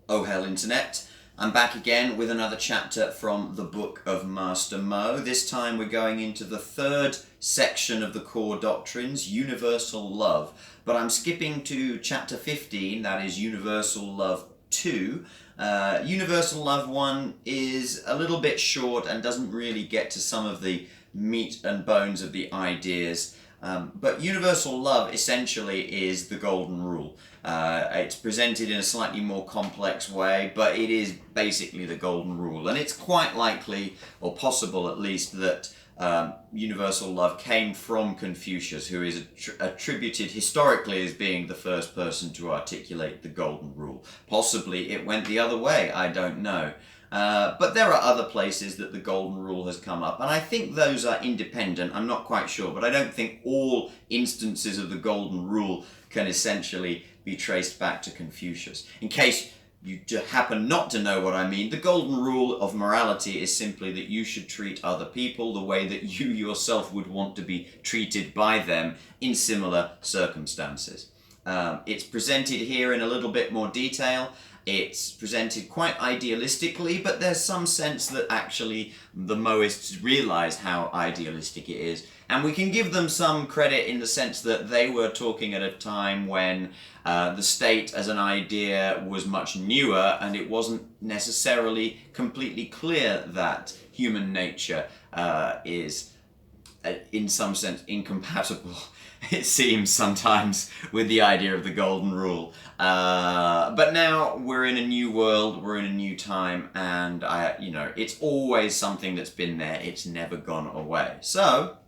Oh hell internet, I'm back again with another chapter from the book of Master Mo. This time we're going into the third section of the core doctrines, universal love. But I'm skipping to chapter 15, that is universal love 2. Universal love 1 is a little bit short and doesn't really get to some of the meat and bones of the ideas. But universal love essentially is the golden rule. It's presented in a slightly more complex way, but it is basically the golden rule. And it's quite likely, or possible at least, that universal love came from Confucius, who is attributed historically as being the first person to articulate the golden rule. Possibly it went the other way, I don't know. But there are other places that the golden rule has come up, and I think those are independent. I'm not quite sure, but I don't think all instances of the golden rule can essentially be traced back to Confucius. In case you happen not to know what I mean, the golden rule of morality is simply that you should treat other people the way that you yourself would want to be treated by them in similar circumstances. It's presented here in a little bit more detail. It's presented quite idealistically, but there's some sense that actually the Mohists realize how idealistic it is. And we can give them some credit in the sense that they were talking at a time when the state as an idea was much newer, and it wasn't necessarily completely clear that human nature is in some sense incompatible, it seems sometimes, with the idea of the golden rule. But now we're in a new world, we're in a new time, and it's always something that's been there. It's never gone away. So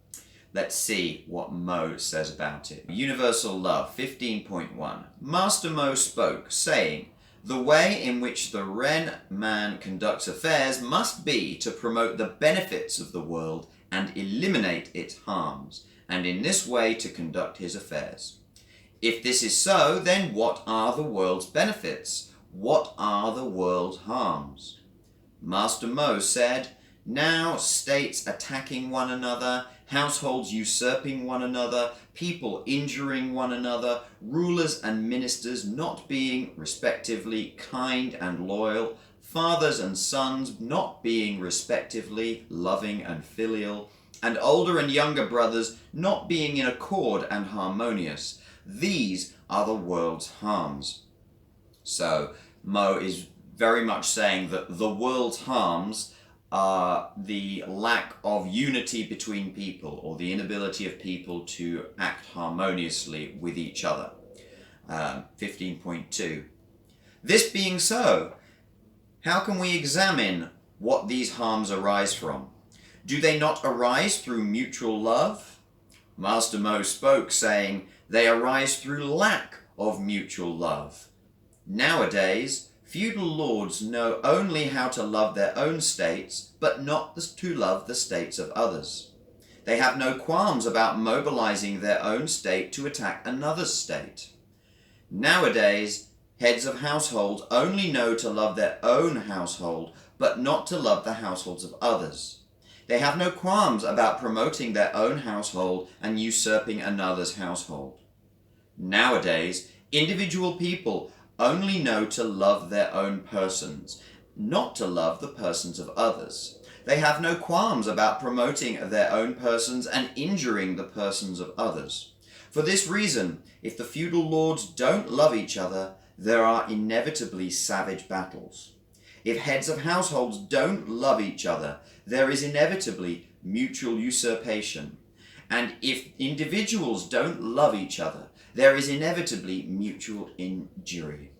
let's see what Mo says about it. Universal Love 15.1. Master Mo spoke, saying, "The way in which the Ren man conducts affairs must be to promote the benefits of the world and eliminate its harms, and in this way to conduct his affairs. If this is so, then what are the world's benefits? What are the world's harms?" Master Mo said, "Now states attacking one another, households usurping one another, people injuring one another, rulers and ministers not being respectively kind and loyal, fathers and sons not being respectively loving and filial, and older and younger brothers not being in accord and harmonious. These are the world's harms." So Mo is very much saying that the world's harms are the lack of unity between people, or the inability of people to act harmoniously with each other. 15.2. This being so, how can we examine what these harms arise from? Do they not arise through mutual love? Master Mo spoke, saying, "They arise through lack of mutual love. Nowadays, feudal lords know only how to love their own states, but not to love the states of others. They have no qualms about mobilizing their own state to attack another state. Nowadays, heads of households only know to love their own household, but not to love the households of others. They have no qualms about promoting their own household and usurping another's household. Nowadays, individual people only know to love their own persons, not to love the persons of others. They have no qualms about promoting their own persons and injuring the persons of others. For this reason, if the feudal lords don't love each other, there are inevitably savage battles. If heads of households don't love each other, there is inevitably mutual usurpation. And if individuals don't love each other, there is inevitably mutual injury.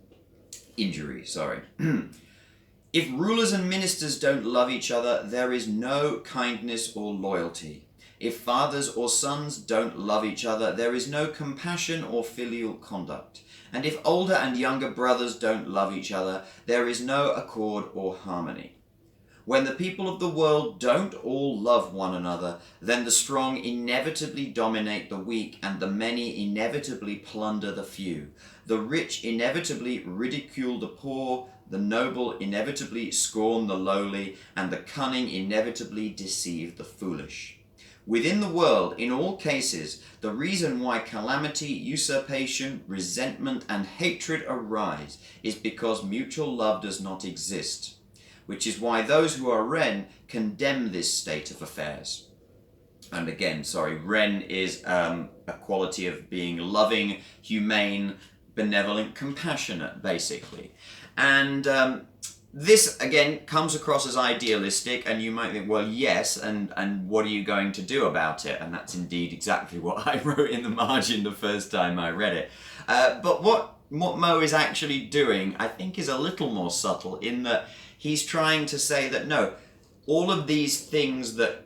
If rulers and ministers don't love each other, there is no kindness or loyalty. If fathers or sons don't love each other, there is no compassion or filial conduct. And if older and younger brothers don't love each other, there is no accord or harmony. When the people of the world don't all love one another, then the strong inevitably dominate the weak, and the many inevitably plunder the few. The rich inevitably ridicule the poor, the noble inevitably scorn the lowly, and the cunning inevitably deceive the foolish. Within the world, in all cases, the reason why calamity, usurpation, resentment, and hatred arise is because mutual love does not exist, which is why those who are Ren condemn this state of affairs. And again, Ren is a quality of being loving, humane, benevolent, compassionate, basically. And this, again, comes across as idealistic, and you might think, well, yes, and what are you going to do about it? And that's indeed exactly what I wrote in the margin the first time I read it. But what Mo is actually doing, I think, is a little more subtle, in that he's trying to say that, no, all of these things that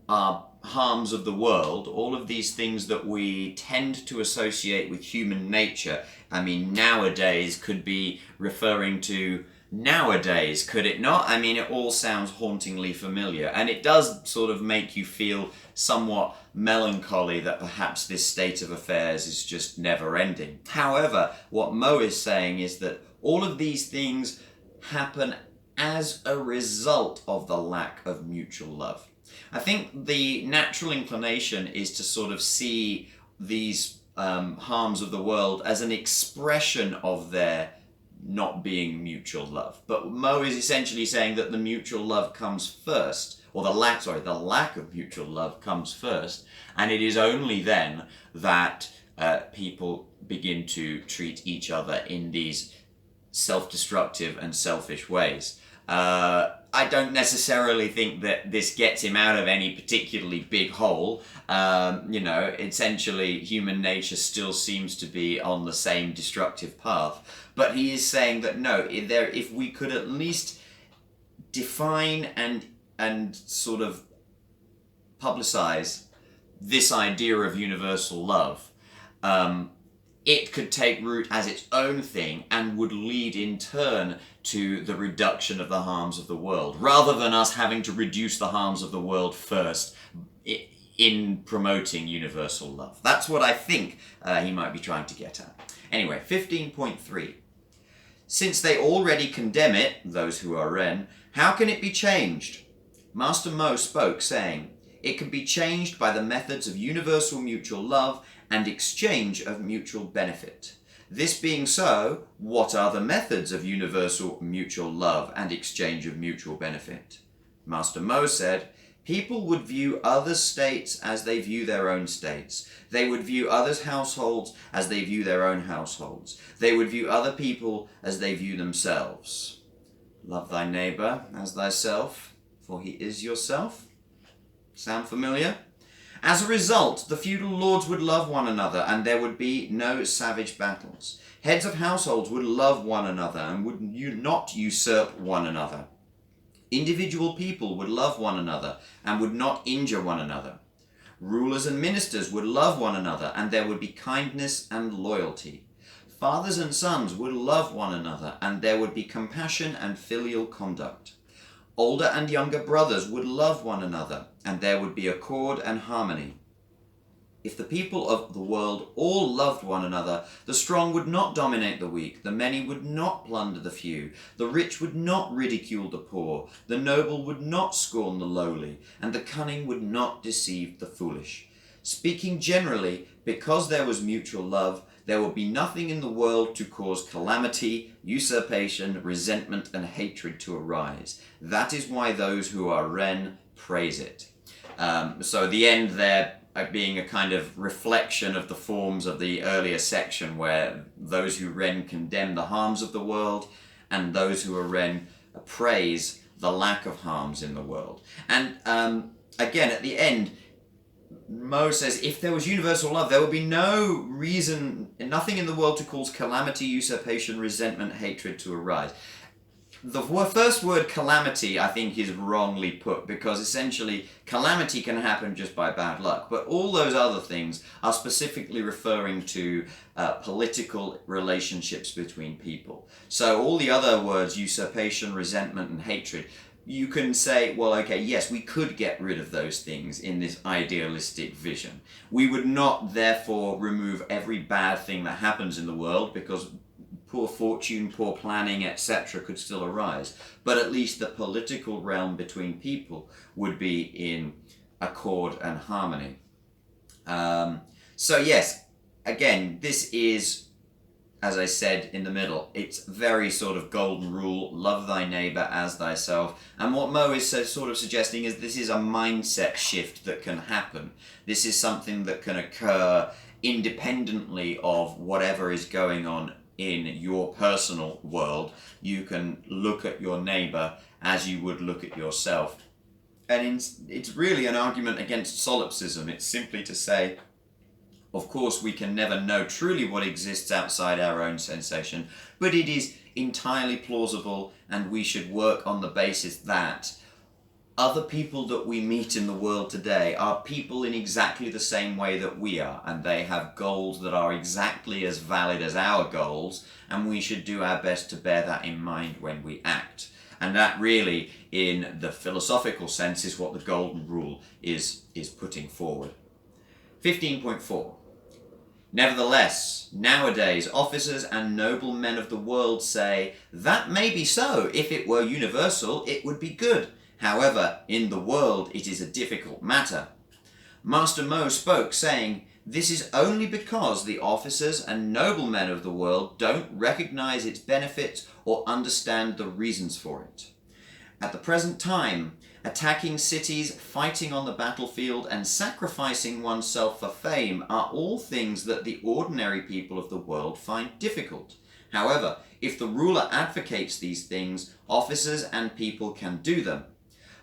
are harms of the world, all of these things that we tend to associate with human nature, I mean, nowadays could be referring to nowadays, could it not? I mean, it all sounds hauntingly familiar, and it does sort of make you feel somewhat melancholy that perhaps this state of affairs is just never ending. However, what Mo is saying is that all of these things happen as a result of the lack of mutual love. I think the natural inclination is to sort of see these harms of the world as an expression of their not being mutual love. But Mo is essentially saying that the mutual love comes first, or the lack of mutual love comes first, and it is only then that people begin to treat each other in these self-destructive and selfish ways. I don't necessarily think that this gets him out of any particularly big hole. Essentially human nature still seems to be on the same destructive path. But he is saying that no, if we could at least define and sort of publicize this idea of universal love, it could take root as its own thing and would lead in turn to the reduction of the harms of the world, rather than us having to reduce the harms of the world first in promoting universal love. That's what I think he might be trying to get at. Anyway, 15.3. Since they already condemn it, those who are Ren, how can it be changed? Master Mo spoke, saying, it can be changed by the methods of universal mutual love and exchange of mutual benefit. This being so, what are the methods of universal mutual love and exchange of mutual benefit? Master Mo said, people would view other states as they view their own states. They would view others' households as they view their own households. They would view other people as they view themselves. Love thy neighbor as thyself, for he is yourself. Sound familiar? As a result, the feudal lords would love one another, and there would be no savage battles. Heads of households would love one another and would not usurp one another. Individual people would love one another and would not injure one another. Rulers and ministers would love one another, and there would be kindness and loyalty. Fathers and sons would love one another, and there would be compassion and filial conduct. Older and younger brothers would love one another, and there would be accord and harmony. If the people of the world all loved one another, the strong would not dominate the weak, the many would not plunder the few, the rich would not ridicule the poor, the noble would not scorn the lowly, and the cunning would not deceive the foolish. Speaking generally, because there was mutual love, there would be nothing in the world to cause calamity, usurpation, resentment, and hatred to arise. That is why those who are Ren praise it. So the end there being a kind of reflection of the forms of the earlier section, where those who Ren condemn the harms of the world, and those who are Ren praise the lack of harms in the world. And again, at the end, Mo says, if there was universal love, there would be no reason, nothing in the world to cause calamity, usurpation, resentment, hatred to arise. The first word, calamity, I think is wrongly put, because essentially calamity can happen just by bad luck. But all those other things are specifically referring to political relationships between people. So all the other words, usurpation, resentment, and hatred, you can say, well, okay, yes, we could get rid of those things in this idealistic vision. We would not, therefore, remove every bad thing that happens in the world, because poor fortune, poor planning, etc. could still arise. But at least the political realm between people would be in accord and harmony. So yes, again, this is, as I said in the middle, it's very sort of golden rule, love thy neighbour as thyself. And what Mo is sort of suggesting is this is a mindset shift that can happen. This is something that can occur independently of whatever is going on in your personal world. You can look at your neighbour as you would look at yourself. And it's really an argument against solipsism. It's simply to say, of course, we can never know truly what exists outside our own sensation, but it is entirely plausible, and we should work on the basis that other people that we meet in the world today are people in exactly the same way that we are, and they have goals that are exactly as valid as our goals, and we should do our best to bear that in mind when we act. And that really, in the philosophical sense, is what the golden rule is putting forward. 15.4. Nevertheless, nowadays, officers and noble men of the world say, that may be so. If it were universal, it would be good. However, in the world, it is a difficult matter. Master Mo spoke, saying, this is only because the officers and noblemen of the world don't recognize its benefits or understand the reasons for it. At the present time, attacking cities, fighting on the battlefield, and sacrificing oneself for fame are all things that the ordinary people of the world find difficult. However, if the ruler advocates these things, officers and people can do them.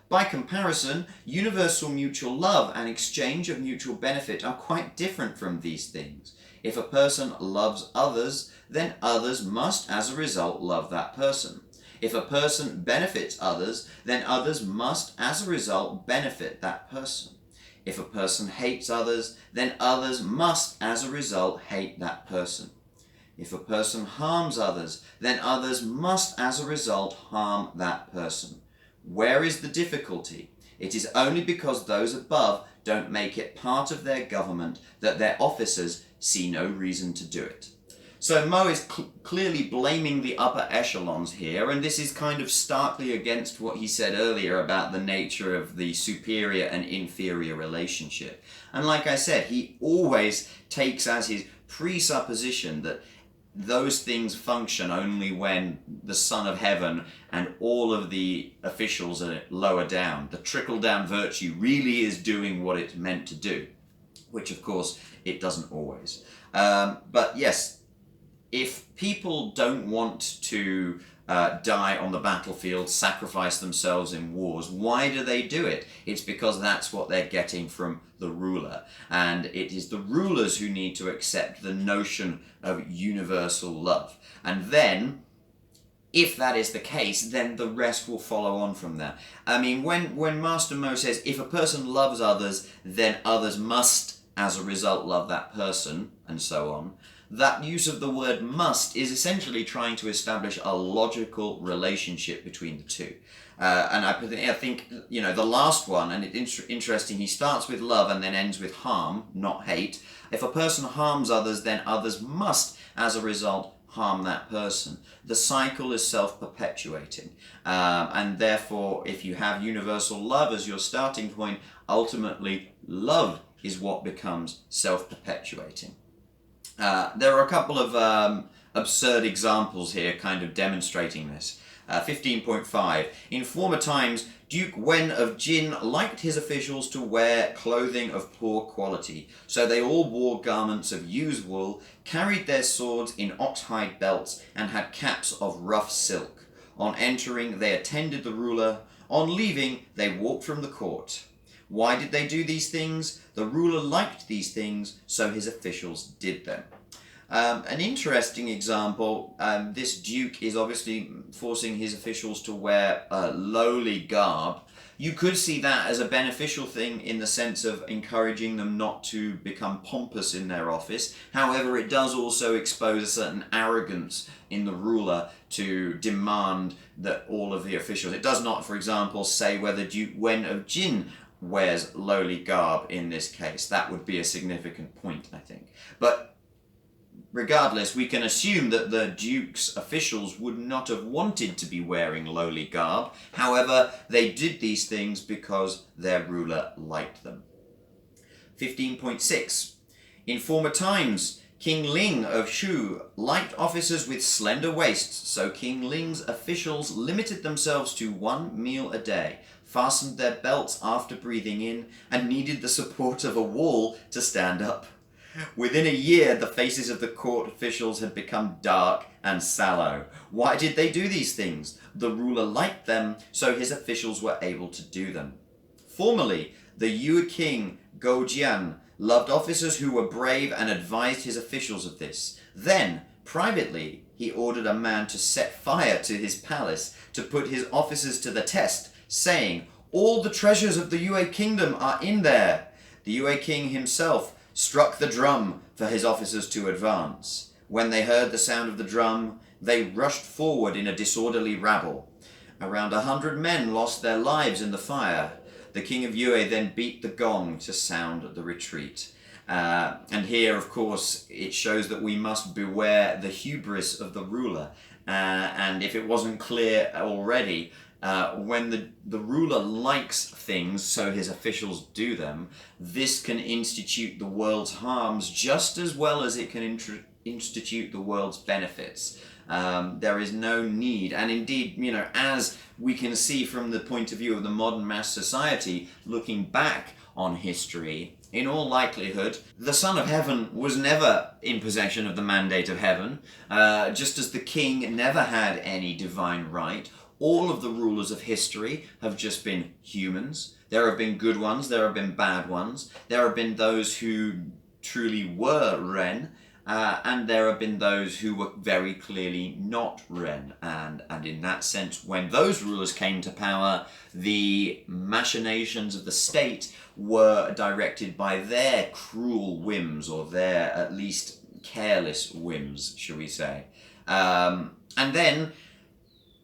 By comparison, universal mutual love and exchange of mutual benefit are quite different from these things. If a person loves others, then others must as a result love that person. If a person benefits others, then others must as a result benefit that person. If a person hates others, then others must as a result hate that person. If a person harms others, then others must as a result harm that person. Where is the difficulty? It is only because those above don't make it part of their government that their officers see no reason to do it. So Mo is clearly blaming the upper echelons here, and this is kind of starkly against what he said earlier about the nature of the superior and inferior relationship. And like I said, he always takes as his presupposition that those things function only when the Son of Heaven and all of the officials are lower down. The trickle-down virtue really is doing what it's meant to do, which of course it doesn't always. But yes, if people don't want to die on the battlefield, sacrifice themselves in wars, why do they do it? It's because that's what they're getting from the ruler. And it is the rulers who need to accept the notion of universal love. And then, if that is the case, then the rest will follow on from that. I mean, when Master Mo says, if a person loves others, then others must, as a result, love that person, and so on, that use of the word must is essentially trying to establish a logical relationship between the two. And I think, you know, the last one, and it's interesting, he starts with love and then ends with harm, not hate. If a person harms others, then others must, as a result, harm that person. The cycle is self-perpetuating. And therefore, if you have universal love as your starting point, ultimately, love is what becomes self-perpetuating. There are a couple of absurd examples here kind of demonstrating this. 15.5. In former times, Duke Wen of Jin liked his officials to wear clothing of poor quality, so they all wore garments of used wool, carried their swords in oxhide belts, and had caps of rough silk. On entering, they attended the ruler. On leaving, they walked from the court. Why did they do these things? The ruler liked these things, so his officials did them. An interesting example, this duke is obviously forcing his officials to wear lowly garb. You could see that as a beneficial thing in the sense of encouraging them not to become pompous in their office. However, it does also expose a certain arrogance in the ruler to demand that all of the officials... It does not, for example, say whether Duke Wen of Jin wears lowly garb in this case. That would be a significant point, I think. But Regardless, we can assume that the Duke's officials would not have wanted to be wearing lowly garb. However, they did these things because their ruler liked them. 15.6. In former times, King Ling of Shu liked officers with slender waists, so King Ling's officials limited themselves to 1 meal a day, fastened their belts after breathing in, and needed the support of a wall to stand up. Within a year, the faces of the court officials had become dark and sallow. Why did they do these things? The ruler liked them, so his officials were able to do them. Formerly, the Yue king, Goujian, loved officers who were brave and advised his officials of this. Then, privately, he ordered a man to set fire to his palace to put his officers to the test, saying, "All the treasures of the Yue kingdom are in there." The Yue king himself struck the drum for his officers to advance. When they heard the sound of the drum, they rushed forward in a disorderly rabble. Around 100 men lost their lives in the fire. The king of Yue then beat the gong to sound the retreat. And here, of course, it shows that we must beware the hubris of the ruler. And if it wasn't clear already, when the ruler likes things, so his officials do them, this can institute the world's harms just as well as it can institute the world's benefits. There is no need, and indeed, as we can see from the point of view of the modern mass society, looking back on history, in all likelihood, the Son of Heaven was never in possession of the mandate of heaven, just as the king never had any divine right. All of the rulers of history have just been humans. There have been good ones, there have been bad ones, there have been those who truly were Ren, and there have been those who were very clearly not Ren. And in that sense, when those rulers came to power, the machinations of the state were directed by their cruel whims, or their at least careless whims, shall we say. And then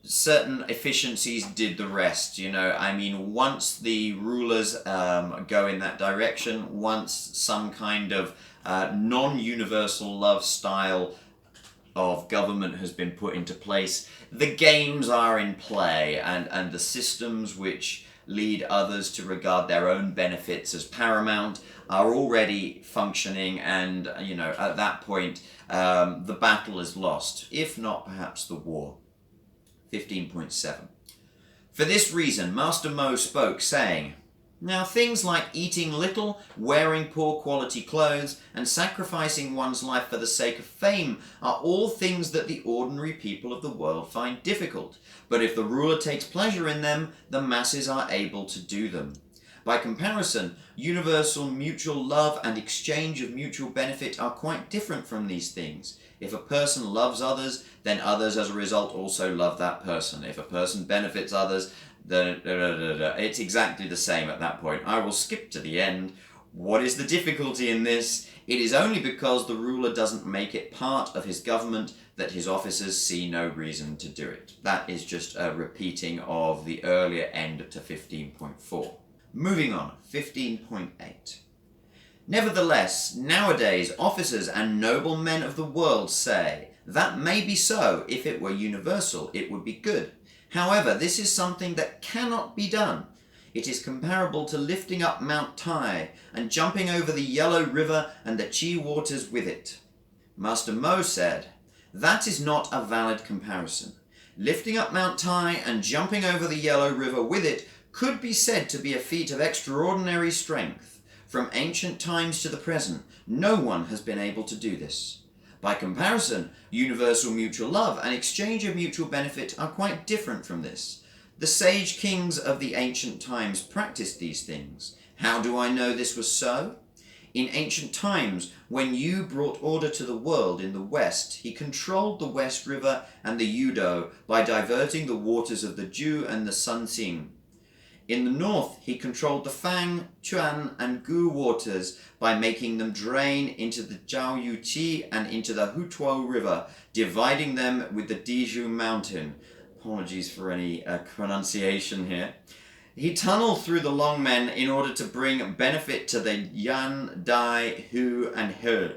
certain efficiencies did the rest. Once the rulers go in that direction, once some kind of non-universal love style of government has been put into place, the games are in play, and the systems which lead others to regard their own benefits as paramount are already functioning, and at that point the battle is lost, if not perhaps the war. 15.7. For this reason, Master Mo spoke, saying, "Now things like eating little, wearing poor quality clothes, and sacrificing one's life for the sake of fame are all things that the ordinary people of the world find difficult. But if the ruler takes pleasure in them, the masses are able to do them. By comparison, universal mutual love and exchange of mutual benefit are quite different from these things. If a person loves others, then others as a result also love that person. If a person benefits others, then it's exactly the same at that point." I will skip to the end. What is the difficulty in this? It is only because the ruler doesn't make it part of his government that his officers see no reason to do it. That is just a repeating of the earlier end to 15.4. Moving on, 15.8. "Nevertheless, nowadays officers and noble men of the world say, 'That may be so. If it were universal, it would be good.' However, this is something that cannot be done. It is comparable to lifting up Mount Tai and jumping over the Yellow River and the Chi waters with it." Master Mo said, "That is not a valid comparison. Lifting up Mount Tai and jumping over the Yellow River with it could be said to be a feat of extraordinary strength. From ancient times to the present, no one has been able to do this. By comparison, universal mutual love and exchange of mutual benefit are quite different from this. The sage kings of the ancient times practiced these things. How do I know this was so? In ancient times, when Yu brought order to the world in the west, he controlled the West River and the Yudo by diverting the waters of the Ju and the Sunxing. In the north, he controlled the Fang, Chuan, and Gu waters by making them drain into the Jiaoyuqi and into the Hutuo River, dividing them with the Diju Mountain. Apologies for any pronunciation here. He tunneled through the Longmen in order to bring benefit to the Yan, Dai, Hu, and He.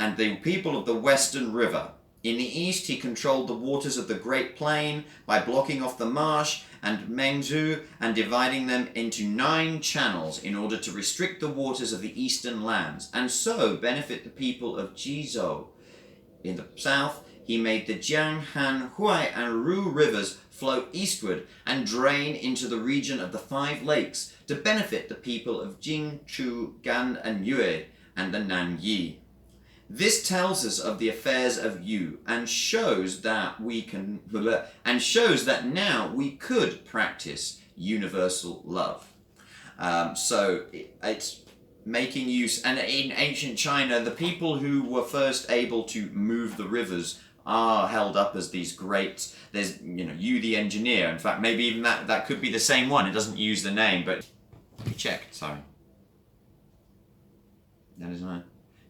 and the people of the western river. In the east, he controlled the waters of the Great Plain by blocking off the marsh and Mengzu and dividing them into 9 channels in order to restrict the waters of the eastern lands, and so benefit the people of Jizhou. In the south, he made the Jiang, Han, Huai, and Ru rivers flow eastward and drain into the region of the 5 lakes to benefit the people of Jing, Chu, Gan, and Yue, and the Nanyi. This tells us of the affairs of Yu and shows that now we could practice universal love. So it's making use, and in ancient China, the people who were first able to move the rivers are held up as these great. There's Yu the engineer. In fact, maybe even that could be the same one. It doesn't use the name, but check. Sorry, that is right.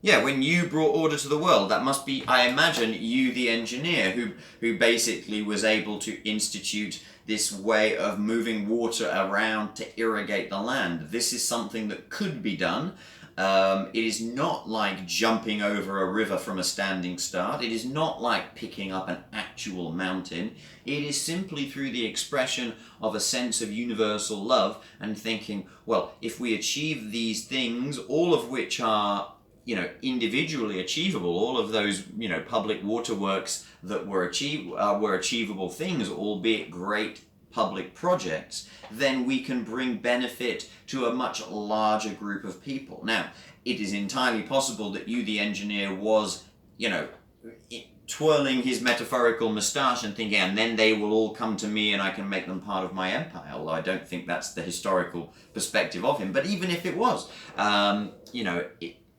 Yeah, when Yu brought order to the world, that must be, I imagine, Yu the engineer who basically was able to institute this way of moving water around to irrigate the land. This is something that could be done. It is not like jumping over a river from a standing start. It is not like picking up an actual mountain. It is simply through the expression of a sense of universal love and thinking, well, if we achieve these things, all of which are individually achievable, all of those, public waterworks that were achievable things, albeit great public projects, then we can bring benefit to a much larger group of people. Now, it is entirely possible that Yu the engineer was, twirling his metaphorical moustache and thinking, and then they will all come to me and I can make them part of my empire, although I don't think that's the historical perspective of him. But even if it was,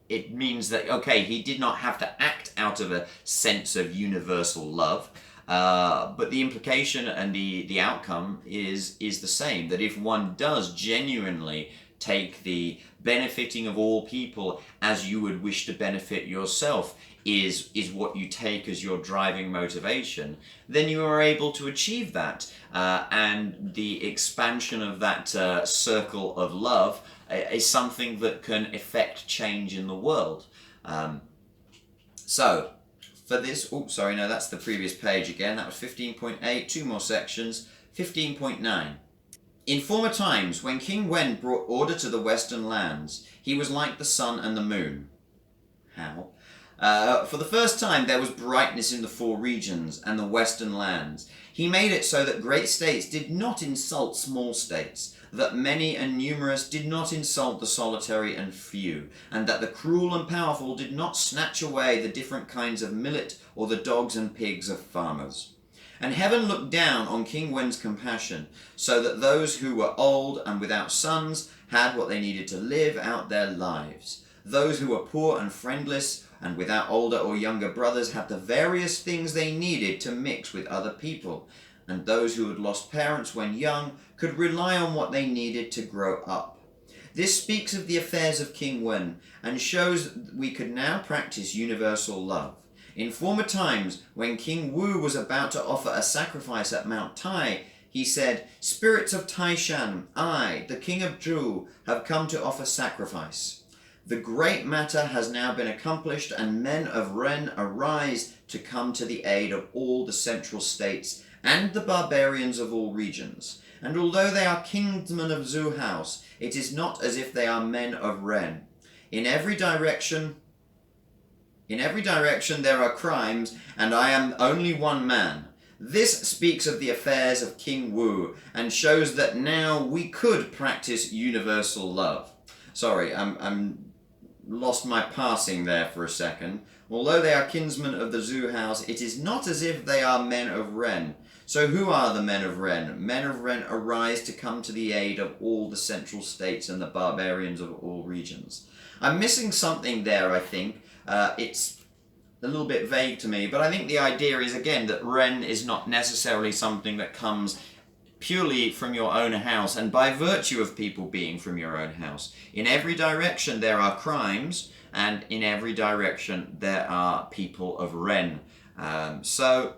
it means that, okay, he did not have to act out of a sense of universal love, but the implication and the outcome is the same, that if one does genuinely take the benefiting of all people as you would wish to benefit yourself is what you take as your driving motivation, then you are able to achieve that, and the expansion of that circle of love is something that can effect change in the world. So, for this, that's the previous page again. That was 15.8, 2 more sections. 15.9. In former times, when King Wen brought order to the western lands, he was like the sun and the moon. How? For the first time, there was brightness in the 4 regions and the western lands. He made it so that great states did not insult small states, that many and numerous did not insult the solitary and few, and that the cruel and powerful did not snatch away the different kinds of millet or the dogs and pigs of farmers. And heaven looked down on King Wen's compassion, so that those who were old and without sons had what they needed to live out their lives. Those who were poor and friendless and without older or younger brothers had the various things they needed to mix with other people, and those who had lost parents when young could rely on what they needed to grow up. This speaks of the affairs of King Wen and shows that we could now practice universal love. In former times, when King Wu was about to offer a sacrifice at Mount Tai, he said, "Spirits of Taishan, I, the King of Zhou, have come to offer sacrifice. The great matter has now been accomplished, and men of Ren arise to come to the aid of all the central states and the barbarians of all regions. And although they are kinsmen of Zhou House, it is not as if they are men of Ren. In every direction there are crimes, and I am only one man. This speaks of the affairs of King Wu, and shows that now we could practice universal love." Sorry, I'm lost my parsing there for a second. Although they are kinsmen of the Zhou House, it is not as if they are men of Ren. So who are the men of Ren? Men of Ren arise to come to the aid of all the central states and the barbarians of all regions. I'm missing something there, I think. It's a little bit vague to me, but I think the idea is, again, that Ren is not necessarily something that comes purely from your own house and by virtue of people being from your own house. In every direction there are crimes, and in every direction there are people of Ren. So,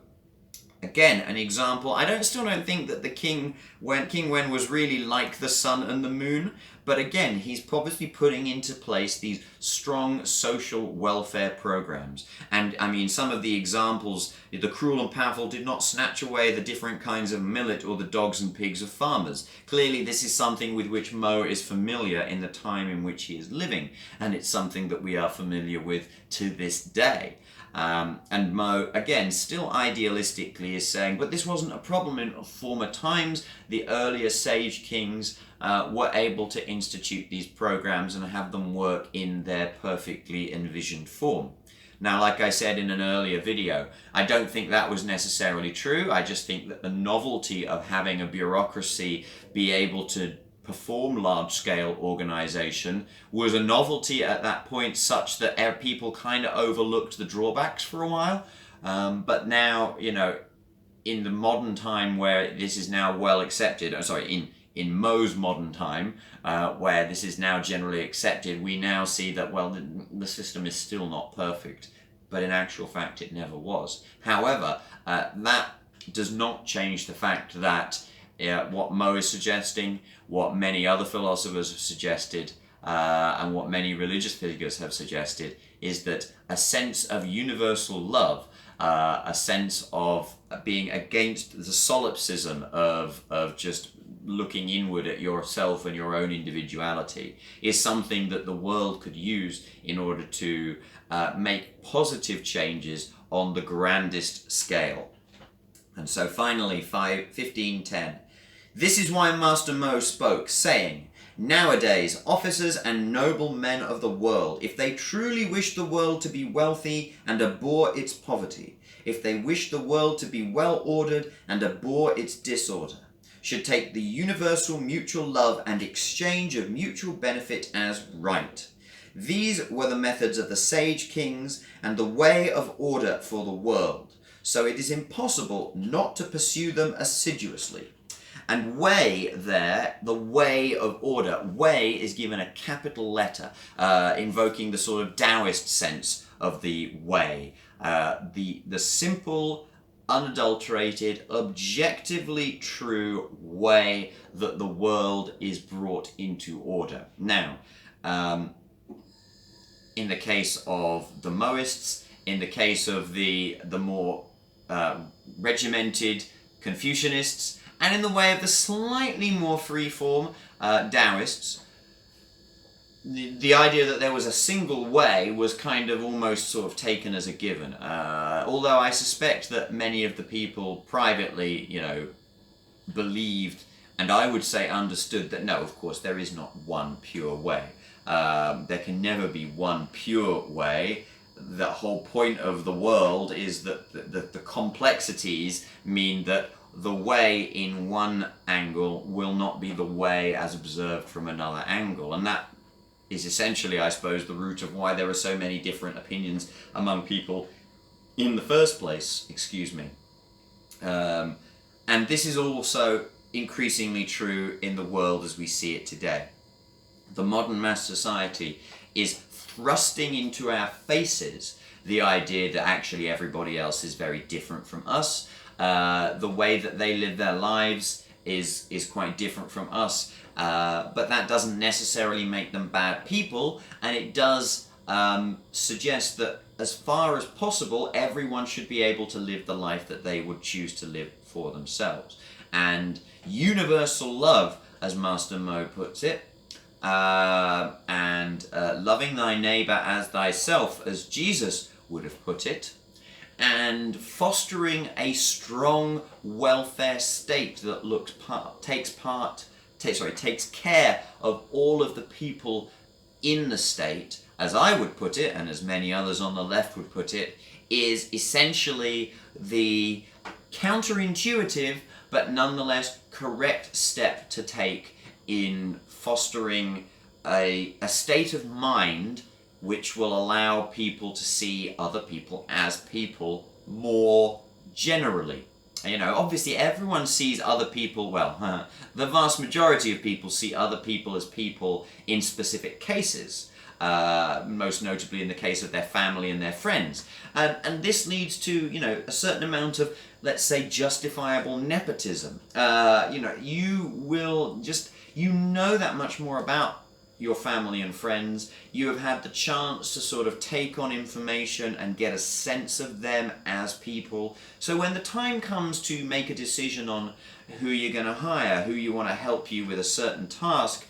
again, an example. I still don't think that King Wen was really like the sun and the moon, But again, he's probably putting into place these strong social welfare programs. And I mean, some of the examples, the cruel and powerful did not snatch away the different kinds of millet or the dogs and pigs of farmers. Clearly, this is something with which Mo is familiar in the time in which he is living, and it's something that we are familiar with to this day. And Mo, again, still idealistically is saying, but this wasn't a problem in former times. The earlier sage kings were able to institute these programs and have them work in their perfectly envisioned form. Now, like I said in an earlier video, I don't think that was necessarily true. I just think that the novelty of having a bureaucracy be able to perform large-scale organization was a novelty at that point, such that people kind of overlooked the drawbacks for a while. But now, you know, in the modern time where this is now well accepted, in Mo's modern time, where this is now generally accepted, we now see that, well, the system is still not perfect, but in actual fact it never was. However, that does not change the fact that what Mo is suggesting, what many other philosophers have suggested, and what many religious figures have suggested, is that a sense of universal love, a sense of being against the solipsism of just looking inward at yourself and your own individuality, is something that the world could use in order to make positive changes on the grandest scale. And so finally, 15:10. This is why Master Mo spoke, saying, nowadays, officers and noble men of the world, if they truly wish the world to be wealthy and abhor its poverty, if they wish the world to be well ordered and abhor its disorder, should take the universal mutual love and exchange of mutual benefit as right. These were the methods of the sage kings and the way of order for the world, so it is impossible not to pursue them assiduously. And way there, the way of order, way is given a capital letter, invoking the sort of Taoist sense of the way. The simple, unadulterated, objectively true way that the world is brought into order. Now, in the case of the Mohists, in the case of the more regimented Confucianists, and in the way of the slightly more free-form Taoists, the idea that there was a single way was kind of almost sort of taken as a given. Although I suspect that many of the people privately, you know, believed, and I would say understood, that no, of course, there is not one pure way. There can never be one pure way. The whole point of the world is that the complexities mean that the way in one angle will not be the way as observed from another angle. And that is essentially, I suppose, the root of why there are so many different opinions among people in the first place, excuse me. And this is also increasingly true in the world as we see it today. The modern mass society is thrusting into our faces the idea that actually everybody else is very different from us. The way that they live their lives is quite different from us, but that doesn't necessarily make them bad people, and it does suggest that as far as possible, everyone should be able to live the life that they would choose to live for themselves. And universal love, as Master Mo puts it, and loving thy neighbor as thyself, as Jesus would have put it, and fostering a strong welfare state that takes care of all of the people in the state, as I would put it, and as many others on the left would put it, is essentially the counterintuitive but nonetheless correct step to take in fostering a state of mind which will allow people to see other people as people more generally. You know, obviously everyone sees other people, well, the vast majority of people see other people as people in specific cases, most notably in the case of their family and their friends. And this leads to, you know, a certain amount of, let's say, justifiable nepotism. You know, you will just, you know that much more about your family and friends. You have had the chance to sort of take on information and get a sense of them as people. So when the time comes to make a decision on who you're going to hire, who you want to help you with a certain task,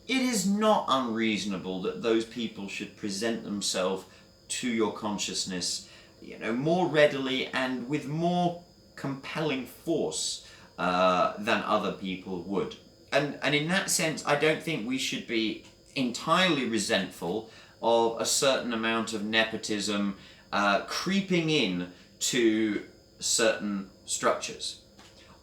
it is not unreasonable that those people should present themselves to your consciousness, more readily and with more compelling force than other people would. And in that sense, I don't think we should be entirely resentful of a certain amount of nepotism creeping in to certain structures.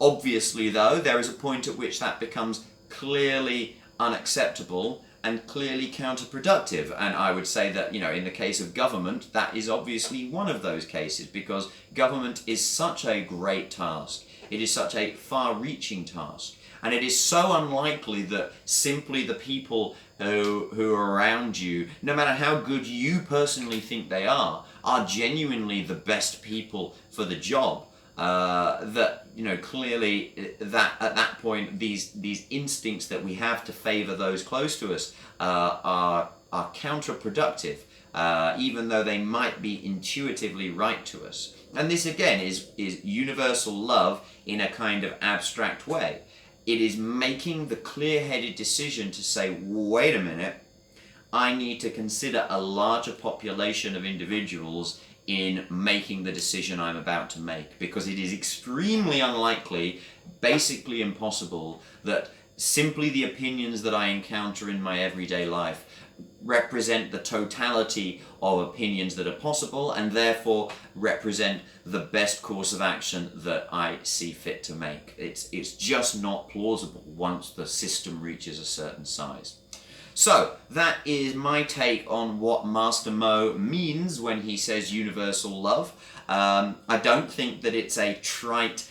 Obviously, though, there is a point at which that becomes clearly unacceptable and clearly counterproductive. And I would say that, in the case of government, that is obviously one of those cases, because government is such a great task. It is such a far-reaching task. And it is so unlikely that simply the people who are around you, no matter how good you personally think they are genuinely the best people for the job. Clearly that at that point these instincts that we have to favor those close to us are counterproductive, even though they might be intuitively right to us. And this again is universal love in a kind of abstract way. It is making the clear-headed decision to say, wait a minute, I need to consider a larger population of individuals in making the decision I'm about to make, because it is extremely unlikely, basically impossible, that simply the opinions that I encounter in my everyday life represent the totality of opinions that are possible, and therefore represent the best course of action that I see fit to make. It's just not plausible once the system reaches a certain size. So that is my take on what Master Mo means when he says universal love. I don't think that it's a trite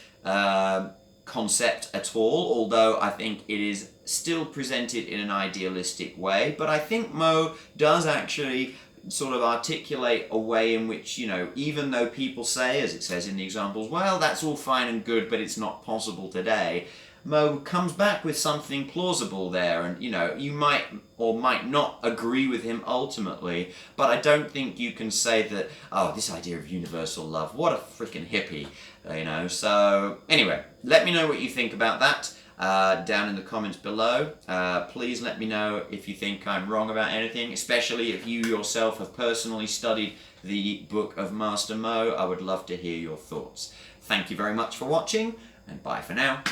concept at all, although I think it is still presented in an idealistic way. But I think Mo does actually sort of articulate a way in which, even though people say, as it says in the examples, well, that's all fine and good, but it's not possible today, Mo comes back with something plausible there, and you might or might not agree with him ultimately, but I don't think you can say that, oh, this idea of universal love, what a freaking hippie, So anyway, let me know what you think about that down in the comments below. Please let me know if you think I'm wrong about anything, especially if you yourself have personally studied the Book of Master Mo. I would love to hear your thoughts. Thank you very much for watching, and bye for now.